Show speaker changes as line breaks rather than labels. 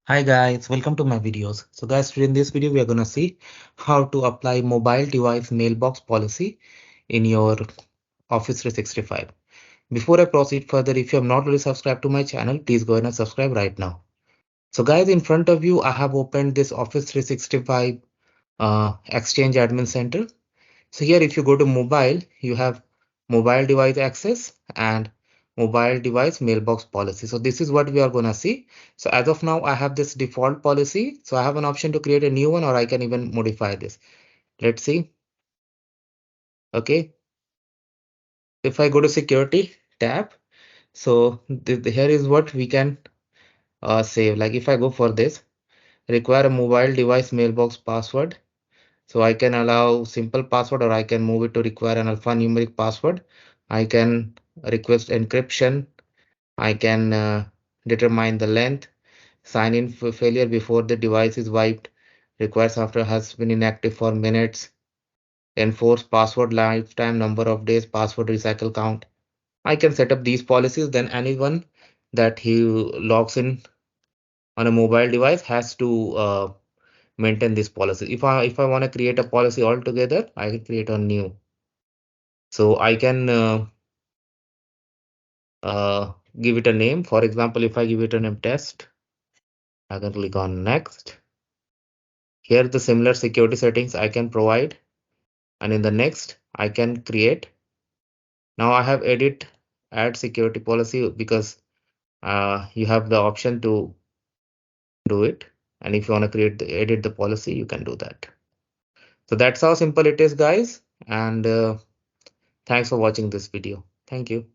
Hi guys, welcome to my videos. So guys, today in this video we are gonna see how to apply mobile device mailbox policy in your Office 365. Before I proceed further, if you have not already subscribed to my channel, please go ahead and subscribe right now. So guys, in front of you, I have opened this Office 365 Exchange Admin Center. So here, if you go to mobile, you have mobile device access and mobile device mailbox policy. So this is what we are gonna see. So as of now, I have this default policy. So I have an option to create a new one, or I can even modify this. Let's see. Okay. If I go to security tab, so here is what we can save. Like if I go for this, require a mobile device mailbox password. So I can allow simple password, or I can move it to require an alphanumeric password. I can request encryption. I can determine the length, sign in for failure before the device is wiped, requires after has been inactive for minutes, enforce password lifetime number of days, password recycle count. I can set up these policies, then anyone that he logs in on a mobile device has to maintain this policy. If I want to create a policy altogether, I can create a new. So I can give it a name. For example, if I give it a name test, I can click on next. Here the similar security settings I can provide, and in the next I can create. Now I have add security policy because you have the option to do it, and if you want to edit the policy, you can do that. So that's how simple it is, guys, and thanks for watching this video. Thank you.